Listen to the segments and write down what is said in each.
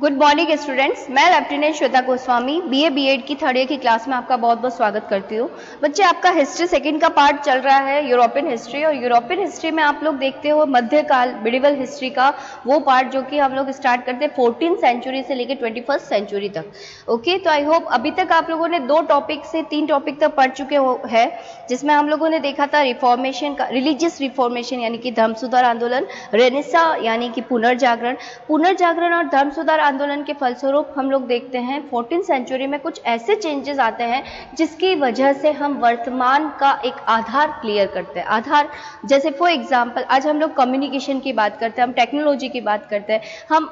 Good morning students, मैं lieutenant Shweta Goswami BA BEd की third year की क्लास में आपका बहुत बहुत स्वागत करती हूँ। बच्चे, आपका हिस्ट्री सेकंड का पार्ट चल रहा है यूरोपियन हिस्ट्री, और यूरोपियन हिस्ट्री में आप लोग देखते हो मध्यकाल मिडिवल हिस्ट्री का वो पार्ट जो कि हम लोग स्टार्ट करते हैं 14th सेंचुरी से लेकर 21st सेंचुरी तक। ओके, तो आई होप अभी तक आप लोगों ने 2 टॉपिक से 3 टॉपिक तक पढ़ चुके हैं, जिसमें हम लोगों ने देखा था रिफॉर्मेशन का, रिलीजियस रिफॉर्मेशन यानी कि धर्म सुधार आंदोलन, रेनेसा यानी कि पुनर्जागरण और धर्म सुधार आंदोलन के फलस्वरूप हम लोग देखते हैं 14th सेंचुरी में कुछ ऐसे चेंजेस आते हैं जिसकी वजह से हम वर्तमान का एक आधार क्लियर करते हैं। आधार जैसे फॉर एग्जांपल आज हम लोग कम्युनिकेशन की बात करते हैं, हम टेक्नोलॉजी की बात करते हैं, हम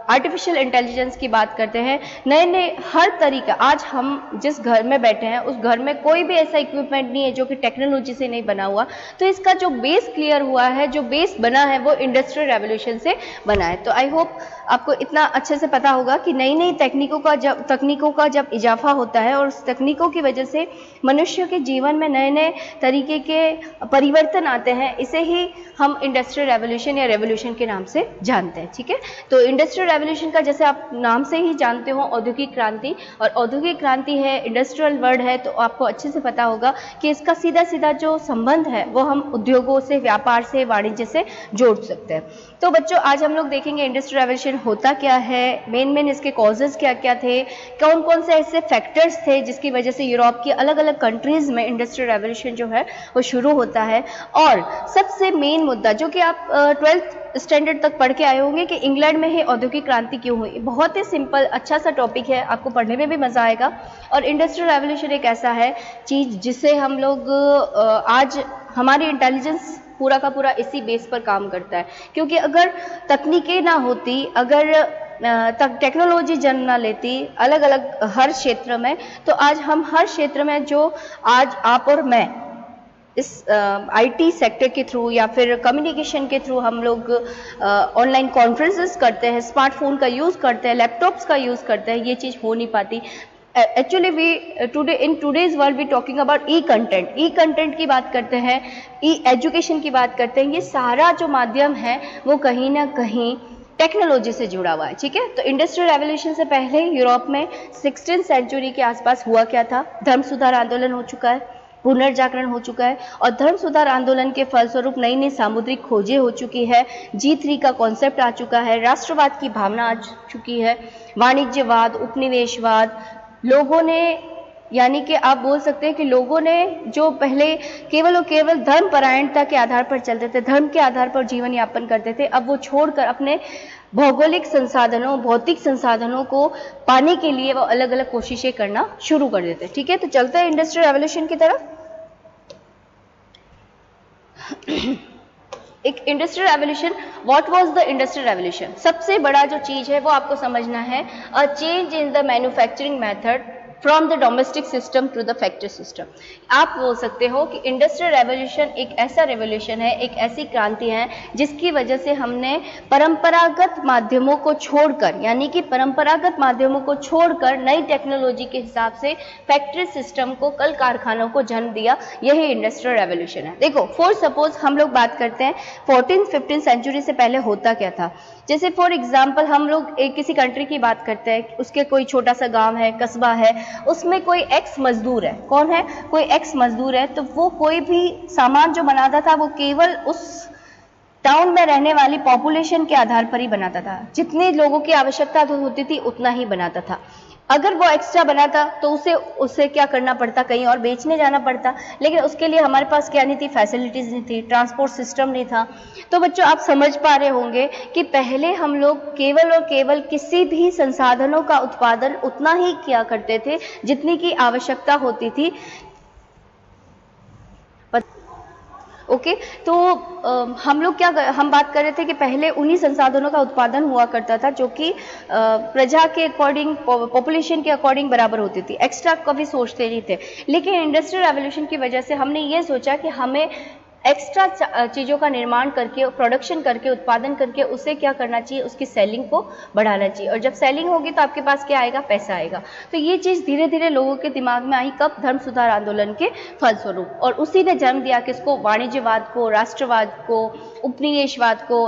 आर्टिफिशियल इंटेलिजेंस की बात करते हैं, नए नए हर तरीका। आज हम जिस घर में बैठे हैं उस घर में कोई भी ऐसा इक्विपमेंट नहीं है जो कि टेक्नोलॉजी से नहीं बना हुआ। तो इसका जो बेस क्लियर हुआ है, जो बेस बना है वो इंडस्ट्रियल रेवोल्यूशन से बना है। तो आई होप आपको इतना अच्छे से पता होगा कि नई नई तकनीकों का जब इजाफा होता है और उस तकनीकों की वजह से मनुष्य के जीवन में नए नए तरीके के परिवर्तन आते हैं, इसे ही हम इंडस्ट्रियल रेवोल्यूशन या रेवोल्यूशन के नाम से जानते हैं। ठीक है, तो इंडस्ट्रियल रेवोल्यूशन का जैसे आप नाम से ही जानते हो औद्योगिक क्रांति, और औद्योगिक क्रांति है, इंडस्ट्रियल वर्ड है, तो आपको अच्छे से पता होगा कि इसका सीधा सीधा जो संबंध है वो हम उद्योगों से, व्यापार से, वाणिज्य से जोड़ सकते हैं। तो बच्चों, आज हम लोग देखेंगे इंडस्ट्रियल रेवोल्यूशन होता क्या है, मेन इसके कॉजेज क्या क्या थे, कौन कौन से ऐसे फैक्टर्स थे जिसकी वजह से यूरोप की अलग अलग कंट्रीज में इंडस्ट्रियल रेवोल्यूशन जो है वो शुरू होता है। और सबसे मेन मुद्दा जो कि आप 12th स्टैंडर्ड तक पढ़ के आए होंगे कि इंग्लैंड में ही औद्योगिक क्रांति क्यों हुई। बहुत ही सिंपल अच्छा सा टॉपिक है, आपको पढ़ने में भी मजा आएगा। और इंडस्ट्रियल रेवोल्यूशन एक ऐसा है चीज जिसे हम लोग आज हमारी इंटेलिजेंस पूरा का पूरा इसी बेस पर काम करता है, क्योंकि अगर तकनीकें ना होती, अगर टेक्नोलॉजी जन्म ना लेती अलग अलग हर क्षेत्र में, तो आज हम हर क्षेत्र में जो आज आप और मैं इस आईटी सेक्टर के थ्रू या फिर कम्युनिकेशन के थ्रू हम लोग ऑनलाइन कॉन्फ्रेंसेस करते हैं, स्मार्टफोन का यूज़ करते हैं, लैपटॉप्स का यूज़ करते हैं, ये चीज़ हो नहीं पाती। Actually in today's world we talking about e content की बात करते हैं, ई एजुकेशन की बात करते हैं। ये सारा जो माध्यम है वो कहीं ना कहीं टेक्नोलॉजी से जुड़ा हुआ है। ठीक है, तो इंडस्ट्रियल रेवोल्यूशन से पहले यूरोप में 16th सेंचुरी के आसपास हुआ क्या था, धर्म सुधार आंदोलन हो चुका है, पुनर्जागरण हो चुका है, और धर्म सुधार आंदोलन के फलस्वरूप नई नई सामुद्रिक खोजें हो चुकी है, G3 का कॉन्सेप्ट आ चुका है, राष्ट्रवाद की भावना आ चुकी है, वाणिज्यवाद, उपनिवेशवाद। लोगों ने, यानी कि आप बोल सकते हैं कि लोगों ने जो पहले केवल और केवल धर्म परायणता के आधार पर चलते थे, धर्म के आधार पर जीवन यापन करते थे, अब वो छोड़कर अपने भौगोलिक संसाधनों, भौतिक संसाधनों को पाने के लिए वो अलग अलग कोशिशें करना शुरू कर देते हैं। ठीक है, तो चलते हैं इंडस्ट्रियल रेवोल्यूशन की तरफ। एक industrial revolution, what was the industrial revolution? सबसे बड़ा जो चीज है वो आपको समझना है, a change in the manufacturing method from the domestic system to the factory system. आप बोल सकते हो कि इंडस्ट्रियल रेवोल्यूशन एक ऐसा रेवोल्यूशन है, एक ऐसी क्रांति है जिसकी वजह से हमने परंपरागत माध्यमों को छोड़कर, यानी कि परंपरागत माध्यमों को छोड़कर नई टेक्नोलॉजी के हिसाब से फैक्ट्री सिस्टम को, कल कारखानों को जन्म दिया। यही इंडस्ट्रियल रेवोल्यूशन है। देखो, फॉर सपोज हम लोग बात करते हैं 14th-15th सेंचुरी से पहले होता क्या था। जैसे फॉर एग्जाम्पल हम लोग एक किसी कंट्री की बात करते हैं, उसके कोई छोटा सा गांव है, कस्बा है, उसमें कोई एक्स मजदूर है। कौन है? कोई एक्स मजदूर है। तो वो कोई भी सामान जो बनाता था वो केवल उस टाउन में रहने वाली पॉपुलेशन के आधार पर ही बनाता था। जितने लोगों की आवश्यकता होती थी उतना ही बनाता था। अगर वो एक्स्ट्रा बनाता तो उसे क्या करना पड़ता, कहीं और बेचने जाना पड़ता। लेकिन उसके लिए हमारे पास क्या नहीं थी, फैसिलिटीज नहीं थी, ट्रांसपोर्ट सिस्टम नहीं था। तो बच्चों, आप समझ पा रहे होंगे कि पहले हम लोग केवल और केवल किसी भी संसाधनों का उत्पादन उतना ही किया करते थे जितनी की आवश्यकता होती थी। ओके, तो हम बात कर रहे थे कि पहले उन्हीं संसाधनों का उत्पादन हुआ करता था जो कि प्रजा के अकॉर्डिंग, पॉपुलेशन के अकॉर्डिंग बराबर होती थी। एक्स्ट्रा कभी सोचते नहीं थे। लेकिन इंडस्ट्रियल रेवोल्यूशन की वजह से हमने ये सोचा कि हमें एक्स्ट्रा चीज़ों का निर्माण करके, प्रोडक्शन करके, उत्पादन करके उसे क्या करना चाहिए, उसकी सेलिंग को बढ़ाना चाहिए। और जब सेलिंग होगी तो आपके पास क्या आएगा, पैसा आएगा। तो ये चीज़ धीरे धीरे लोगों के दिमाग में आई, कब, धर्म सुधार आंदोलन के फलस्वरूप। और उसी ने जन्म दिया किसको, वाणिज्यवाद को, राष्ट्रवाद को, उपनिवेशवाद को,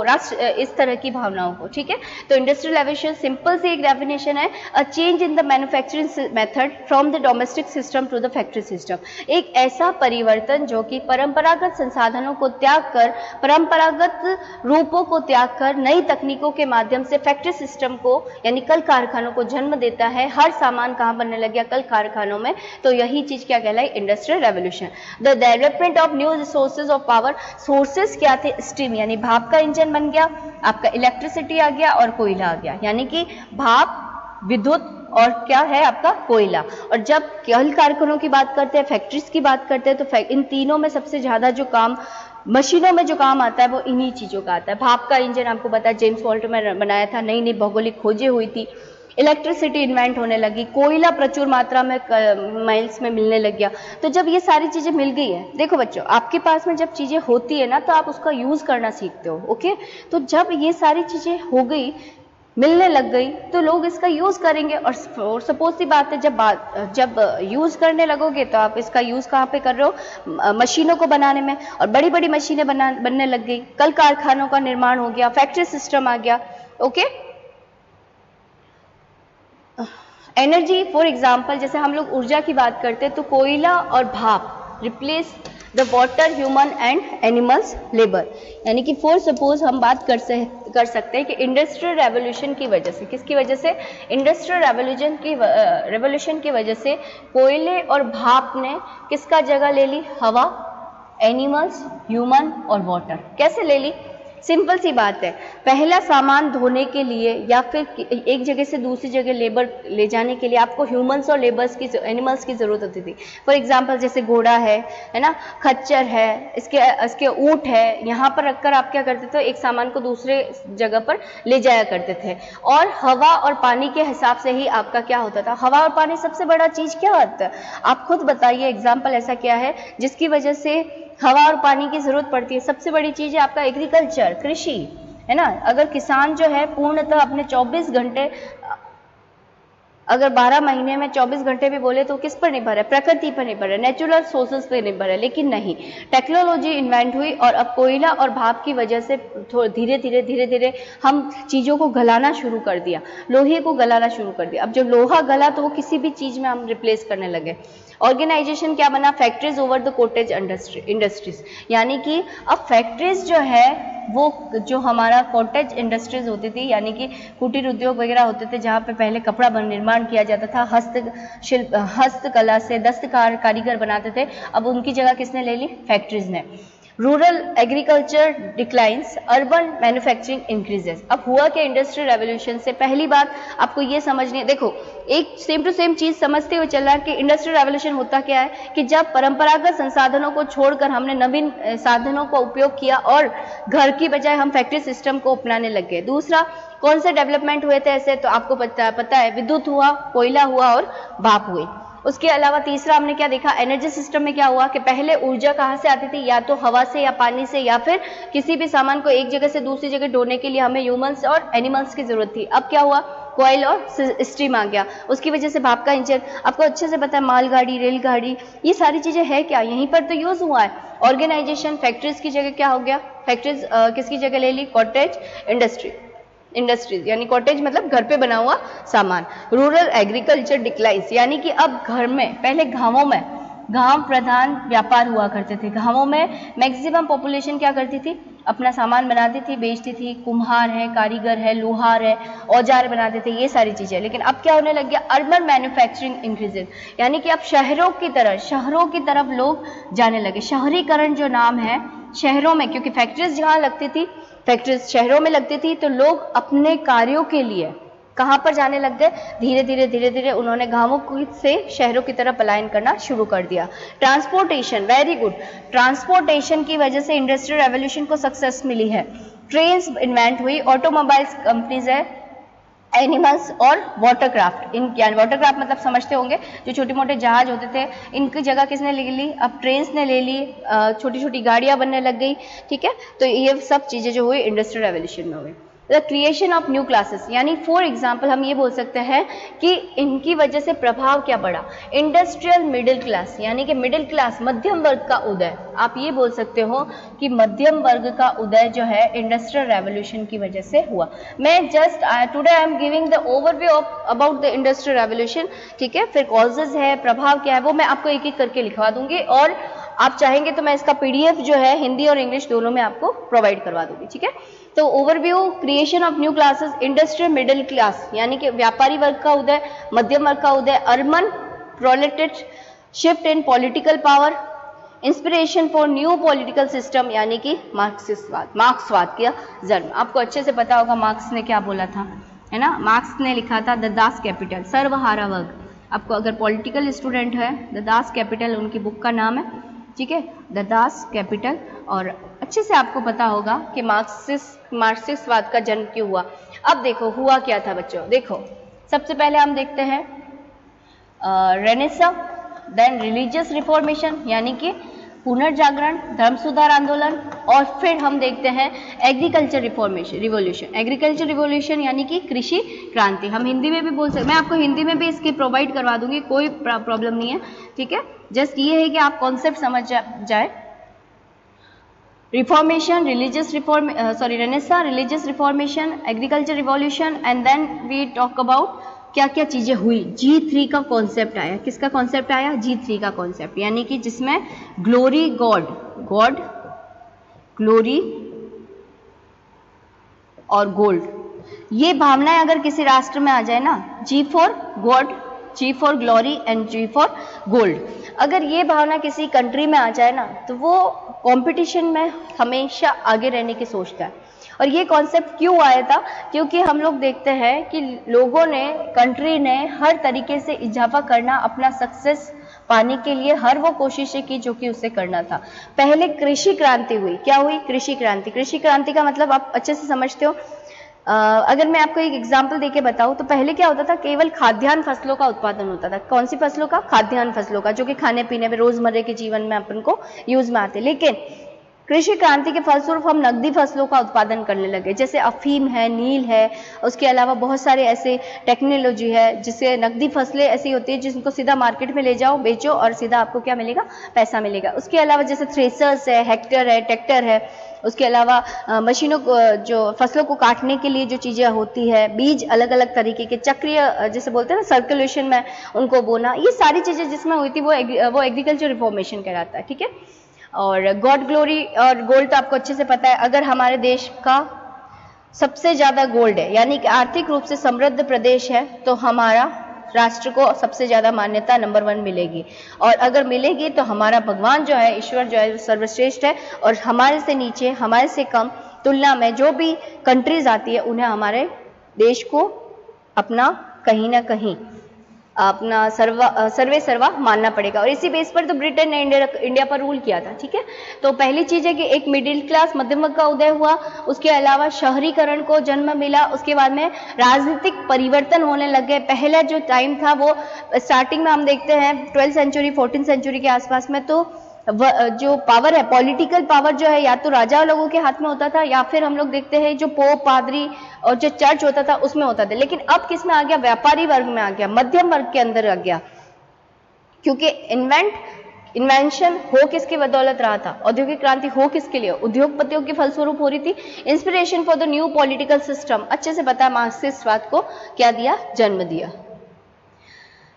इस तरह की भावनाओं को। ठीक है, तो इंडस्ट्रियल रेवोल्यूशन सिंपल सी एक डेफिनेशन है, a change in the manufacturing method from the domestic system to the factory system. एक ऐसा परिवर्तन जो कि परंपरागत संसाधनों को त्याग कर, परंपरागत रूपों को त्याग कर, नई तकनीकों के माध्यम से फैक्ट्री सिस्टम को यानी कल कारखानों को जन्म देता है। हर सामान कहाँ बनने लग गया, कल कारखानों में। तो यही चीज क्या कहलाई, industrial revolution. The development of new sources of power, sources क्या थे, स्टीम यानी भाप का इंजन बन गया, आपका इलेक्ट्रिसिटी आ गया और कोयला आ गया, यानी कि भाप, विद्युत और क्या है आपका कोयला। और जब कल कारखानों की बात करते हैं, फैक्ट्रीज की बात करते हैं, तो इन तीनों में सबसे ज्यादा जो काम, मशीनों में जो काम आता है वो इन्हीं चीजों का आता है। भाप का इंजन आपको पता है जेम्स वॉल्ट में बनाया था, नई नई भौगोलिक खोजें हुई थी, इलेक्ट्रिसिटी इन्वेंट होने लगी, कोयला प्रचुर मात्रा में माइल्स में मिलने लग गया। तो जब ये सारी चीजें मिल गई है, देखो बच्चों, आपके पास में जब चीजें होती है ना तो आप उसका यूज करना सीखते हो। ओके, तो जब ये सारी चीजें हो गई, मिलने लग गई, तो लोग इसका यूज करेंगे। और सपोज सी बात है, जब यूज करने लगोगे तो आप इसका यूज कहाँ पे कर रहे हो, मशीनों को बनाने में। और बड़ी बड़ी मशीनें बनने लग गई, कल कारखानों का निर्माण हो गया, फैक्ट्री सिस्टम आ गया। ओके, एनर्जी फॉर एग्जाम्पल, जैसे हम लोग ऊर्जा की बात करते हैं तो कोयला और भाप replace the water, human and animals labour. यानी कि फॉर सपोज हम बात कर सकते हैं कि इंडस्ट्रियल रेवोल्यूशन की वजह से, किसकी वजह से, इंडस्ट्रियल रेवोल्यूशन की वजह से कोयले और भाप ने किसका जगह ले ली, हवा, एनिमल्स, ह्यूमन और वाटर। कैसे ले ली, सिंपल सी बात है, पहला सामान धोने के लिए या फिर एक जगह से दूसरी जगह लेबर ले जाने के लिए आपको ह्यूमंस और एनिमल्स की जरूरत होती थी। फॉर एग्जांपल जैसे घोड़ा है ना, खच्चर है, इसके ऊंट है, यहाँ पर रखकर आप क्या करते थे, एक सामान को दूसरे जगह पर ले जाया करते थे। और हवा और पानी के हिसाब से ही आपका क्या होता था, हवा और पानी सबसे बड़ा चीज क्या होता है, आप खुद बताइए एग्जाम्पल ऐसा क्या है जिसकी वजह से हवा और पानी की जरूरत पड़ती है। सबसे बड़ी चीज है आपका एग्रीकल्चर, कृषि, है ना। अगर किसान जो है पूर्णतः अपने 24 घंटे, अगर 12 महीने में 24 घंटे भी बोले तो किस पर निर्भर है, प्रकृति पर निर्भर है, नेचुरल सोर्सेज पर निर्भर है। लेकिन नहीं, टेक्नोलॉजी इन्वेंट हुई और अब कोयला और भाप की वजह से धीरे धीरे हम चीजों को गलाना शुरू कर दिया, लोहे को गलाना शुरू कर दिया। अब जब लोहा गला तो वो किसी भी चीज में हम रिप्लेस करने लगे। ऑर्गेनाइजेशन क्या बना, factories over the cottage industries, यानी कि अब फैक्ट्रीज जो है वो जो हमारा कॉटेज इंडस्ट्रीज होती थी, यानी कि कुटीर उद्योग वगैरह होते थे जहाँ पे पहले कपड़ा निर्माण किया जाता था, हस्तकला से दस्तकार कारीगर बनाते थे, अब उनकी जगह किसने ले ली, फैक्ट्रीज ने। Rural agriculture declines, urban manufacturing increases. अब हुआ क्या इंडस्ट्रियल रेवोल्यूशन से, पहली बात आपको ये समझनी है, देखो एक सेम टू सेम चीज समझते हुए चल रहा है कि इंडस्ट्रियल रेवोल्यूशन होता क्या है कि जब परंपरागत संसाधनों को छोड़कर हमने नवीन साधनों का उपयोग किया और घर की बजाय हम फैक्ट्री सिस्टम को अपनाने लग गए। दूसरा, कौन से डेवलपमेंट हुए थे ऐसे, तो आपको पता है विद्युत हुआ, कोयला हुआ और भाप हुई। उसके अलावा तीसरा हमने क्या देखा, एनर्जी सिस्टम में क्या हुआ कि पहले ऊर्जा कहाँ से आती थी, या तो हवा से या पानी से, या फिर किसी भी सामान को एक जगह से दूसरी जगह ढोने के लिए हमें ह्यूमंस और एनिमल्स की जरूरत थी। अब क्या हुआ, कोयल और स्टीम आ गया, उसकी वजह से भाप का इंजन। आपको अच्छे से पता है मालगाड़ी, रेलगाड़ी, ये सारी चीजें है क्या, यहीं पर तो यूज हुआ है। ऑर्गेनाइजेशन, फैक्ट्रीज की जगह क्या हो गया, फैक्ट्रीज किसकी जगह ले ली, कॉटेज इंडस्ट्रीज, यानी कॉटेज मतलब घर पे बना हुआ सामान। रूरल एग्रीकल्चर डिक्लाइंस, यानी कि अब घर में, पहले गांवों में गांव प्रधान व्यापार हुआ करते थे, गांवों में मैक्सिमम पॉपुलेशन क्या करती थी, अपना सामान बनाती थी, बेचती थी, कुम्हार है, कारीगर है, लोहार है, औजार बनाते थे, ये सारी चीजें। लेकिन अब क्या होने लग गया, अर्बन मैन्युफैक्चरिंग इंक्रीजेस, यानी कि अब शहरों की तरफ लोग जाने लगे। शहरीकरण जो नाम है, शहरों में, क्योंकि फैक्ट्रीज जहाँ लगती थी, फैक्ट्रीज शहरों में लगती थी, तो लोग अपने कार्यों के लिए कहाँ पर जाने लग गए, धीरे धीरे उन्होंने गांवों से शहरों की तरफ पलायन करना शुरू कर दिया। ट्रांसपोर्टेशन, वेरी गुड, ट्रांसपोर्टेशन की वजह से इंडस्ट्रियल रेवोल्यूशन को सक्सेस मिली है। ट्रेन्स इन्वेंट हुई, ऑटोमोबाइल्स कंपनीज है, एनिमल्स और वाटरक्राफ्ट। इन वाटरक्राफ्ट मतलब समझते होंगे, जो छोटे मोटे जहाज होते थे, इनकी जगह किसने ले ली? अब ट्रेन्स ने ले ली, छोटी छोटी गाड़ियां बनने लग गई, ठीक है। तो ये सब चीजें जो हुई इंडस्ट्रियल रेवोल्यूशन में हुई। The creation of new classes, यानी फॉर एग्जाम्पल हम ये बोल सकते हैं कि इनकी वजह से प्रभाव क्या पड़ा? इंडस्ट्रियल मिडिल क्लास, यानी कि मिडिल क्लास, मध्यम वर्ग का उदय। आप ये बोल सकते हो कि मध्यम वर्ग का उदय जो है इंडस्ट्रियल रेवोल्यूशन की वजह से हुआ। मैं just today I am giving the overview of about the industrial revolution, ठीक है। फिर कॉजेज है, प्रभाव क्या है, वो मैं आपको एक एक करके लिखवा दूंगी, और आप चाहेंगे तो मैं इसका पीडीएफ जो है हिंदी और इंग्लिश दोनों में आपको प्रोवाइड करवा दूंगी, ठीक है। तो overview, creation of new classes, industrial middle class यानी कि व्यापारी वर्ग का उदय, मध्यम वर्ग का उदय, urban proletariat, shift in political power, inspiration for new political system यानी कि मार्क्सिस्टवाद, मार्क्सवाद का जन्म। आपको अच्छे से पता होगा मार्क्स ने क्या बोला था, है ना। मार्क्स ने लिखा था द दास कैपिटल, सर्वहारा वर्ग। आपको अगर पॉलिटिकल स्टूडेंट है, द दास कैपिटल उनकी बुक का नाम है, ठीक है, द दास कैपिटल। और अच्छे से आपको पता होगा कि मार्क्सिस्टवाद का जन्म क्यों हुआ। अब देखो हुआ क्या था बच्चों, देखो सबसे पहले हम देखते हैं रेनेसां, देन रिलीजियस रिफॉर्मेशन यानी कि पुनर्जागरण, धर्म सुधार आंदोलन, और फिर हम देखते हैं एग्रीकल्चर रिवॉल्यूशन। एग्रीकल्चर रिवॉल्यूशन यानी कि कृषि क्रांति। हम हिंदी में भी बोल सकते, मैं आपको हिंदी में भी इसकी प्रोवाइड करवा दूंगी, कोई प्रॉब्लम नहीं है, ठीक है। जस्ट ये है कि आप कॉन्सेप्ट समझ जाए। Reformation, religious reform, renaissance, religious reformation, agriculture revolution, and then we talk about क्या क्या चीजें हुई। G3 का कॉन्सेप्ट आया। किसका कॉन्सेप्ट आया? G3 का कॉन्सेप्ट, यानी कि जिसमें ग्लोरी गॉड, ग्लोरी और गोल्ड, ये भावनाएं अगर किसी राष्ट्र में आ जाए ना, G for God, G for glory and G for gold, अगर ये भावना किसी कंट्री में आ जाए ना, तो वो कंपटीशन में हमेशा आगे रहने की सोचता है। और ये कॉन्सेप्ट क्यों आया था? क्योंकि हम लोग देखते हैं कि लोगों ने, कंट्री ने हर तरीके से इजाफा करना, अपना सक्सेस पाने के लिए हर वो कोशिशें की जो कि उसे करना था। पहले कृषि क्रांति हुई। क्या हुई? कृषि क्रांति। कृषि क्रांति का मतलब आप अच्छे से समझते हो। अगर मैं आपको एक एग्जाम्पल देके बताऊं तो पहले क्या होता था, केवल खाद्यान्न फसलों का उत्पादन होता था। कौन सी फसलों का? खाद्यान्न फसलों का, जो कि खाने पीने में, रोजमर्रे के जीवन में अपन को यूज में आते। लेकिन कृषि क्रांति के फलस्वरूप हम नकदी फसलों का उत्पादन करने लगे, जैसे अफीम है, नील है, उसके अलावा बहुत सारे ऐसे टेक्नोलॉजी है जिससे नकदी फसलें ऐसी होती है जिनको सीधा मार्केट में ले जाओ, बेचो और सीधा आपको क्या मिलेगा? पैसा मिलेगा। उसके अलावा जैसे थ्रेसर्स है, हेक्टर है, ट्रैक्टर है, उसके अलावा मशीनों को, जो फसलों को काटने के लिए जो चीजें होती है, बीज अलग अलग तरीके के चक्रीय जैसे बोलते हैं ना, सर्कुलेशन में उनको बोना, ये सारी चीजें जिसमें हुई थी वो एग्रीकल्चर रिफॉर्मेशन कहलाता है, ठीक है। और गॉड, ग्लोरी और गोल्ड तो आपको अच्छे से पता है। अगर हमारे देश का सबसे ज्यादा गोल्ड है, यानी कि आर्थिक रूप से समृद्ध प्रदेश है, तो हमारा राष्ट्र को सबसे ज्यादा मान्यता नंबर 1 मिलेगी। और अगर मिलेगी तो हमारा भगवान जो है, ईश्वर जो है, सर्वश्रेष्ठ है। और हमारे से नीचे, हमारे से कम तुलना में जो भी कंट्रीज आती है, उन्हें हमारे देश को अपना कहीं ना कहीं अपना सर्वे सर्वा मानना पड़ेगा। और इसी बेस पर तो ब्रिटेन ने इंडिया पर रूल किया था, ठीक है। तो पहली चीज है कि एक मिडिल क्लास, मध्यम वर्ग का उदय हुआ। उसके अलावा शहरीकरण को जन्म मिला। उसके बाद में राजनीतिक परिवर्तन होने लग गए। पहला जो टाइम था वो स्टार्टिंग में हम देखते हैं 12th सेंचुरी 14th सेंचुरी के आसपास में, तो जो पावर है, पॉलिटिकल पावर जो है, या तो राजा लोगों के हाथ में होता था, या फिर हम लोग देखते हैं जो पोप, पादरी और जो चर्च होता था उसमें होता था। लेकिन अब किस में आ गया? व्यापारी वर्ग में आ गया, मध्यम वर्ग के अंदर आ गया। क्योंकि इन्वेंशन हो किसकी बदौलत रहा था? औद्योगिक क्रांति हो किसके लिए? उद्योगपतियों के फलस्वरूप हो रही थी। Inspiration for the new political system, अच्छे से पता है मार्क्सिस्टवाद को क्या दिया? जन्म दिया।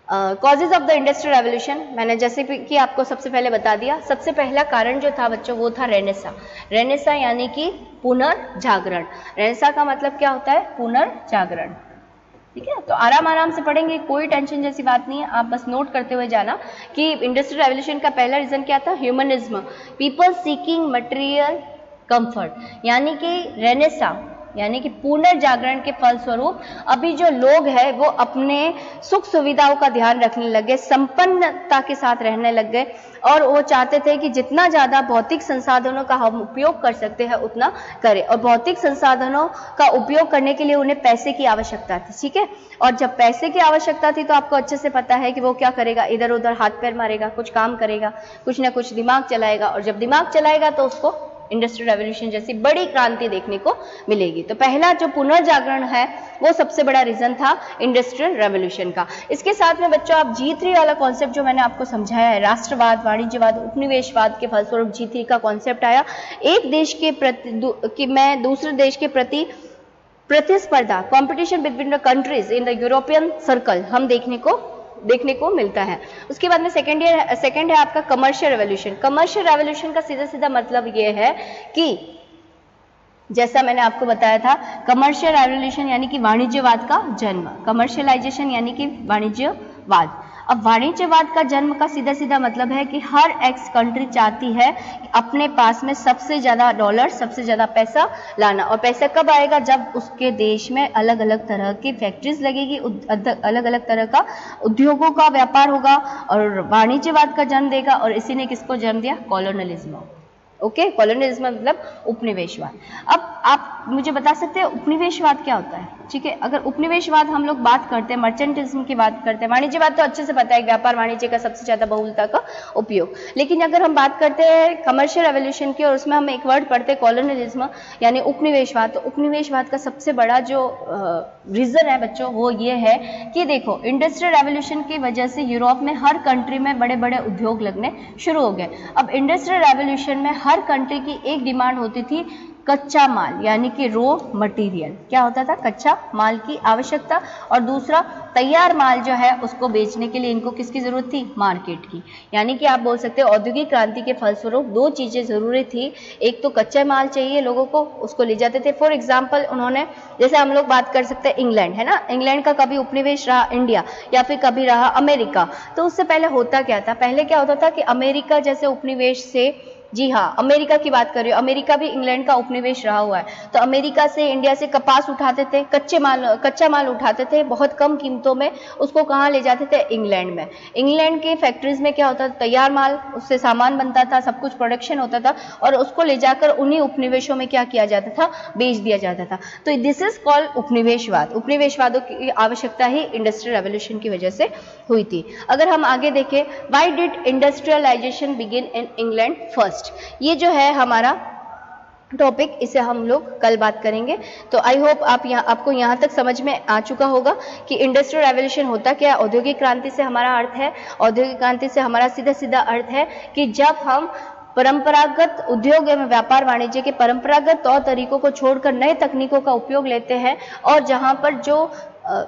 Causes of the industrial revolution, मैंने जैसे कि आपको सबसे पहले बता दिया। सबसे पहला कारण जो था बच्चों वो था रेनेसां। रेनेसां यानी कि पुनर्जागरण। रेनेसां का मतलब क्या होता है? पुनर्जागरण, ठीक है। तो आराम आराम से पढ़ेंगे, कोई टेंशन जैसी बात नहीं है। आप बस नोट करते हुए जाना कि इंडस्ट्रियल रेवोल्यूशन का पहला रीजन क्या था? Humanism, people seeking material comfort, यानी कि रेनेसां यानी कि पुनर्जागरण के फलस्वरूप अभी जो लोग हैं वो अपने सुख सुविधाओं का ध्यान रखने लग गए, संपन्नता के साथ रहने लग गए और वो चाहते थे कि जितना ज्यादा भौतिक संसाधनों का हम उपयोग कर सकते हैं उतना करें, और भौतिक संसाधनों का उपयोग करने के लिए उन्हें पैसे की आवश्यकता थी। ठीक है, और जब पैसे की आवश्यकता थी तो आपको अच्छे से पता है कि वो क्या करेगा, इधर उधर हाथ पैर मारेगा, कुछ काम करेगा, कुछ ना कुछ दिमाग चलाएगा, और जब दिमाग चलाएगा तो उसको इंडस्ट्रियल रेवोल्यूशन जैसी बड़ी क्रांति देखने को मिलेगी। तो पहला जो पुनर्जागरण है वो सबसे बड़ा रीजन था इंडस्ट्रियल रेवोल्यूशन का। इसके साथ में बच्चों आप G3 वाला कॉन्सेप्ट जो मैंने आपको समझाया है, राष्ट्रवाद, वाणिज्यवाद, उपनिवेशवाद के फलस्वरूप G3 का कॉन्सेप्ट आया। एक देश के प्रति मैं दूसरे देश के प्रति प्रतिस्पर्धा, competition between the countries in the European circle हम देखने को मिलता है। उसके बाद में सेकंड है आपका कमर्शियल रेवोल्यूशन। कमर्शियल रेवोल्यूशन का सीधा सीधा मतलब ये है कि जैसा मैंने आपको बताया था, कमर्शियल रेवोल्यूशन यानी कि वाणिज्यवाद का जन्म, कमर्शियलाइजेशन यानी कि वाणिज्यवाद। अब वाणिज्यवाद का जन्म का सीधा सीधा मतलब है कि हर एक्स कंट्री चाहती है अपने पास में सबसे ज्यादा डॉलर, सबसे ज्यादा पैसा लाना, और पैसा कब आएगा, जब उसके देश में अलग अलग तरह की फैक्ट्रीज लगेगी, अलग अलग तरह का उद्योगों का व्यापार होगा और वाणिज्यवाद का जन्म देगा। और इसी ने किसको जन्म दिया, कॉलोनलिज्म। ओके, कॉलोनिज्म मतलब उपनिवेशवाद। अब आप मुझे बता सकते हैं उपनिवेशवाद क्या होता है? ठीक है, अगर उपनिवेशवाद हम लोग बात करते हैं, मर्चेंटिज्म की बात करते हैं, वाणिज्यवाद तो अच्छे से पता है, व्यापार वाणिज्य का सबसे ज्यादा बहुलता का उपयोग। लेकिन अगर हम बात करते हैं कमर्शियल रेवोल्यूशन की और उसमें हम एक वर्ड पढ़ते हैं कॉलोनिज्म यानी उपनिवेशवाद, तो उपनिवेशवाद का सबसे बड़ा जो रीजन है बच्चों वो ये है कि देखो, इंडस्ट्रियल रेवोल्यूशन की वजह से यूरोप में हर कंट्री में बड़े बड़े उद्योग लगने शुरू हो गए। अब इंडस्ट्रियल रेवोल्यूशन में हर कंट्री की एक डिमांड होती थी, कच्चा माल यानी कि रॉ मटेरियल। क्या होता था, कच्चा माल की आवश्यकता, और दूसरा तैयार माल जो है उसको बेचने के लिए इनको किसकी जरूरत थी, मार्केट की। यानी कि आप बोल सकते हो औद्योगिक क्रांति के फलस्वरूप दो चीजें जरूरी थी, एक तो कच्चा माल चाहिए लोगों को, उसको ले जाते थे। फॉर एग्जाम्पल उन्होंने, जैसे हम लोग बात कर सकते हैं इंग्लैंड, है ना, इंग्लैंड का कभी उपनिवेश रहा इंडिया या फिर कभी रहा अमेरिका, तो उससे पहले होता क्या था, पहले क्या होता था कि अमेरिका जैसे उपनिवेश से, जी हाँ अमेरिका की बात कर रही हूँ, अमेरिका भी इंग्लैंड का उपनिवेश रहा हुआ है, तो अमेरिका से, इंडिया से कपास उठाते थे, कच्चा माल उठाते थे बहुत कम कीमतों में, उसको कहाँ ले जाते थे, इंग्लैंड में। इंग्लैंड के फैक्ट्रीज में क्या होता था, तैयार माल, उससे सामान बनता था, सब कुछ प्रोडक्शन होता था, और उसको ले जाकर उन्हीं उपनिवेशों में क्या किया जाता था, बेच दिया जाता था। तो दिस इज कॉल्ड उपनिवेशवाद। उपनिवेशवादों की आवश्यकता ही इंडस्ट्रियल रेवोल्यूशन की वजह से हुई थी। अगर हम आगे देखें, why did industrialization begin in England first, ये जो है हमारा टॉपिक, इसे हम लोग कल बात करेंगे। तो आई होप आपको यहाँ तक समझ में आ चुका होगा कि इंडस्ट्रियल रेवोल्यूशन होता क्या है। औद्योगिक क्रांति से हमारा अर्थ है, औद्योगिक क्रांति से हमारा सीधा सीधा अर्थ है कि जब हम परंपरागत उद्योग एवं व्यापार वाणिज्य के परंपरागत तौर तरीकों को छोड़कर नए तकनीकों का उपयोग लेते हैं, और जहां पर जो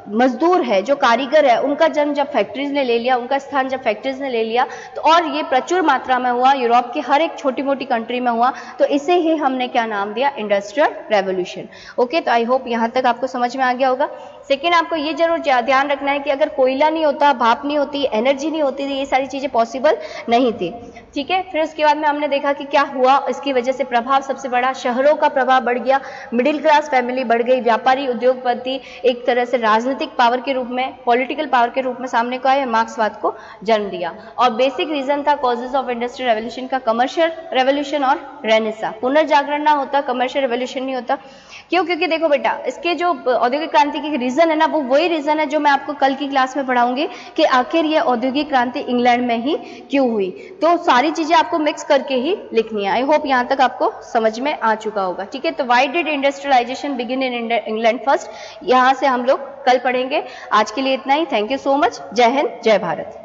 मजदूर है, जो कारीगर है, उनका जन्म जब फैक्ट्रीज ने ले लिया, उनका स्थान जब फैक्ट्रीज ने ले लिया, तो और ये प्रचुर मात्रा में हुआ, यूरोप की हर एक छोटी मोटी कंट्री में हुआ, तो इसे ही हमने क्या नाम दिया, इंडस्ट्रियल रेवोल्यूशन। ओके, तो आई होप यहाँ तक आपको समझ में आ गया होगा। सेकेंड, आपको ये जरूर ध्यान रखना है कि अगर कोयला नहीं होता, भाप नहीं होती, एनर्जी नहीं होती, ये सारी चीजें पॉसिबल नहीं थी। ठीक है, फिर उसके बाद में हमने देखा कि क्या हुआ, इसकी वजह से प्रभाव सबसे बड़ा शहरों का प्रभाव बढ़ गया, मिडिल क्लास फैमिली बढ़ गई, व्यापारी उद्योगपति एक तरह से राजनीतिक पावर के रूप में, पॉलिटिकल पावर के रूप में सामने को आए, मार्क्सवाद को जन्म दिया। और बेसिक रीजन था कॉजेज ऑफ इंडस्ट्रियल रेवोल्यूशन का कमर्शियल रेवोल्यूशन और रेनेसां। पुनर्जागरण ना होता, कमर्शियल रेवोल्यूशन नहीं होता। क्यों? क्योंकि देखो बेटा, इसके जो औद्योगिक क्रांति की रीजन है ना, वो वही रीजन है जो मैं आपको कल की क्लास में पढ़ाऊंगी कि आखिर ये औद्योगिक क्रांति इंग्लैंड में ही क्यों हुई। तो सारी चीजें आपको मिक्स करके ही लिखनी है। आई होप यहाँ तक आपको समझ में आ चुका होगा। ठीक है, तो why did industrialization begin in England first, यहाँ से हम लोग कल पढ़ेंगे। आज के लिए इतना ही। Thank you so much. जय हिंद, जय भारत।